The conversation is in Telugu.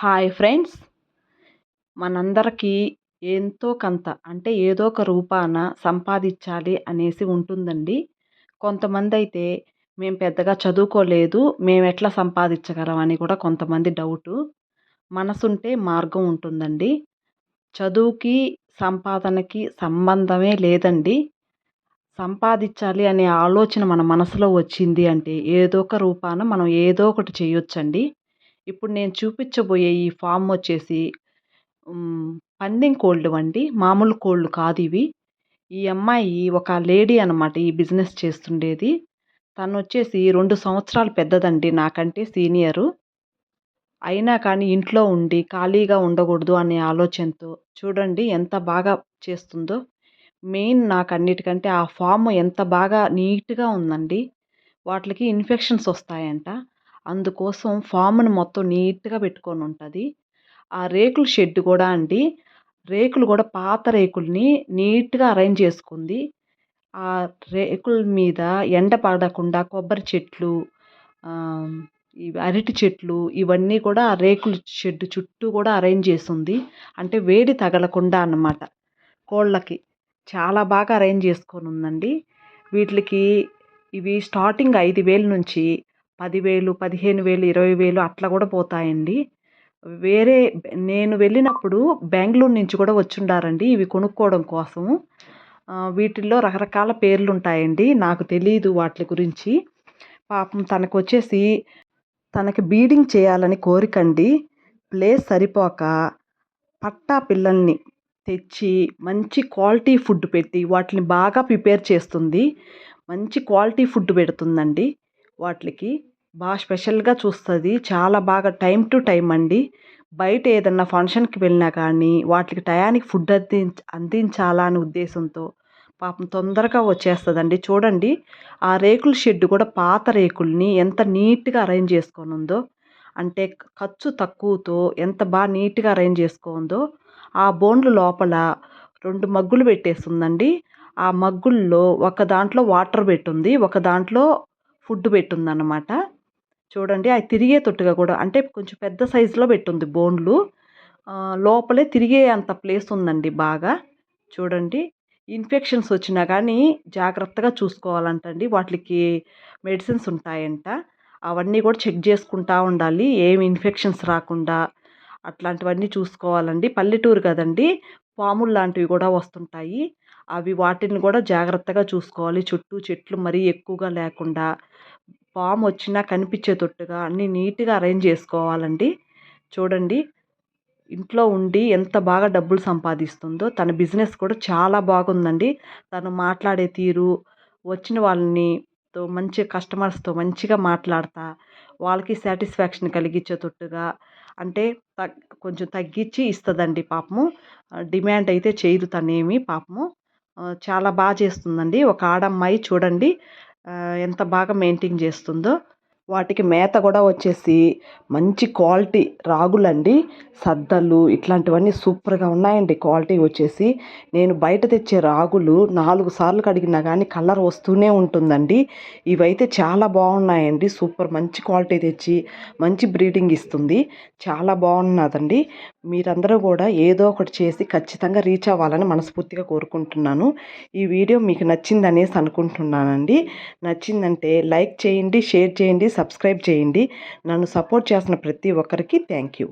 హాయ్ ఫ్రెండ్స్, మనందరికీ ఎంతో కొంత అంటే ఏదో ఒక రూపాన సంపాదించాలి అనేసి ఉంటుందండి. కొంతమందైతే మేము పెద్దగా చదువుకోలేదు, మేమెట్లా సంపాదించగలం అని కూడా కొంతమంది డౌటు. మనసుంటే మార్గం ఉంటుందండి. చదువుకి, సంపాదనకి సంబంధమే లేదండి. సంపాదించాలి అనే ఆలోచన మన మనసులో వచ్చింది అంటే ఏదో ఒక రూపాన మనం ఏదో ఒకటి చేయొచ్చండి. ఇప్పుడు నేను చూపించబోయే ఈ ఫామ్ వచ్చేసి హ్మ్. పందెం కోళ్ళువండి. మామూలు కోళ్ళు కాదివి. ఈ అమ్మాయి ఒక లేడీ అనమాట ఈ బిజినెస్ చేస్తుండేది. తనొచ్చేసి 2 సంవత్సరాలు పెద్దదండి నాకంటే సీనియరు. అయినా కానీ ఇంట్లో ఉండి ఖాళీగా ఉండకూడదు అనే ఆలోచనతో చూడండి ఎంత బాగా చేస్తుందో. మెయిన్ నాకన్నిటికంటే ఆ ఫామ్ ఎంత బాగా నీట్‌గా ఉందండి. వాటిలకి ఇన్ఫెక్షన్స్ వస్తాయంట. అందుకోసం ఫామ్‌ని మొత్తం నీట్‌గా పెట్టుకొనుంటది. ఆ రేకుల షెడ్ గూడా అండి, రేకులు గూడా పాత రేకుల్ని నీట్‌గా అరేంజ్ చేసుకుంది. ఆ రేకుల మీద ఎండ పడకుండా కొబ్బరి చెట్లు, ఆహ్, ఇవి అరటి చెట్లు ఇవన్నీ కూడా ఆ రేకుల షెడ్ చుట్టూ గూడా అరేంజ్ చేసుంది. అంటే వేడి తగలకుండా అన్నమాట కోళ్ళకి. చాలా బాగా అరేంజ్ చేసుకొనుందండి. వీటిలికి ఇవి స్టార్టింగ్ 5,000 నుంచి 10,000, 15,000, 20,000 అట్లా గూడా పోతాయండి. వేరే నేను వెళ్ళినప్పుడు బెంగుళూరు నుంచి కూడా వచ్చుండారండి ఇవి కొనుక్కోవడం కోసం. వీటిల్లో రకరకాల పేర్లుంటాయండి. నాకు తెలీదు వాట్లి గురించి. పాపం తనకి బీడింగ్ చేయాలని కోరికండి. ప్లేస్ సరిపోక పట్టా పిల్లల్ని తెచ్చి మంచి క్వాలిటీ ఫుడ్ పెట్టి వాటిని బాగా ప్రిపేర్ చేస్తుంది. మంచి క్వాలిటీ ఫుడ్ పెడుతుందండి వాటిలికి. స్పెషల్‌గా చూస్తది. చాలా బాగా టైమ్ టు టైమ్ అండి. బయట ఏదన్నా ఫంక్షన్‌కి వెళ్ళినా కానీ వాటికి టయానికి ఫుడ్ అందించాలా అనే ఉద్దేశంతో పాపం తొందరగా వచ్చేస్తదండి. చూడండి ఆ రేకుల షెడ్ కూడా పాత రేకుల్ని ఎంత నీట్‌గా అరేంజ్ చేసుకొనుందో. అంటే ఖర్చు తక్కువతో ఎంత నీట్‌గా అరేంజ్ చేసుకుందో. ఆ బోన్లు లోపల 2 మగ్గులు పెట్టేసుందండి. ఆ మగ్గుల్లో ఒక దాంట్లో వాటర్ పెట్టుంది. ఒక దాంట్లో ఫుడ్ పెట్టుందన్నమాట. చూడండి అయి తిరిగేటట్టుగా కూడా అంటే కొంచెం పెద్ద సైజులో పెట్టుంది బోన్లు. లోపలే తిరిగే అంత ప్లేస్ ఉందండి బాగా. చూడండి ఇన్ఫెక్షన్స్ వచ్చినా కానీ జాగ్రత్తగా చూసుకోవాలంటండి. వాటిలికి మెడిసిన్స్ ఉంటాయంట. అవన్నీ కూడా చెక్ చేసుకుంటా ఉండాలి. ఏమి ఇన్ఫెక్షన్స్ రాకుండా అట్లాంటివన్నీ చూసుకోవాలండి. పల్లెటూరు కదండీ! పాముల్లాంటివి కూడా వస్తుంటాయి. వాటిని కూడా జాగ్రత్తగా చూసుకోవాలి. చుట్టూ చెట్లు మరీ ఎక్కువగా లేకుండా, పామొచ్చినా కనిపించేటట్టుగా అన్నీ నీట్‌గా అరేంజ్ చేసుకోవాలండి. చూడండి ఇంట్లో ఉండి ఎంత బాగా డబ్బులు సంపాదిస్తుందో. తన బిజినెస్ కూడా చాలా బాగుందండి. తను మాట్లాడే తీరు, వచ్చిన వాళ్ళని మంచి కస్టమర్స్‌తో మంచిగా మాట్లాడతా, వాళ్ళకి సాటిస్ఫాక్షన్ కలిగించేటట్టుగా అంటే కొంచెం తగ్గించి ఇస్తదండి పాపము. డిమాండ్ అయితే చేయదు తనేమి పాపము. చాలా చేస్తుందండి. ఒక ఆడమ్మాయి చూడండి ఎంత బాగా మెయింటైన్ చేస్తుందో. వాటికి మేత కూడా వచ్చేసి మంచి క్వాలిటీ రాగులండి. సద్దలు ఇట్లాంటివన్నీ సూపర్‌గా ఉన్నాయండి క్వాలిటీ వచ్చేసి. నేను బయట తెచ్చే రాగులు 4 సార్లు కడిగినా కానీ కలర్ వస్తూనే ఉంటుందండి. ఇవైతే చాలా బాగున్నాయండి. సూపర్ మంచి క్వాలిటీ తెచ్చి మంచి బ్రీడింగ్ ఇస్తుంది. చాలా బాగున్నదండి. మీరందరూ కూడా ఏదో ఒకటి చేసి ఖచ్చితంగా రీచ్ అవ్వాలని మనస్ఫూర్తిగా కోరుకుంటున్నాను. ఈ వీడియో మీకు నచ్చిందనేసి అనుకుంటున్నానండి. నచ్చిందంటే లైక్ చేయండి, షేర్ చేయండి, సబ్స్క్రైబ్ చేయండి. నన్ను సపోర్ట్ చేసిన ప్రతి ఒక్కరికి థ్యాంక్ యూ.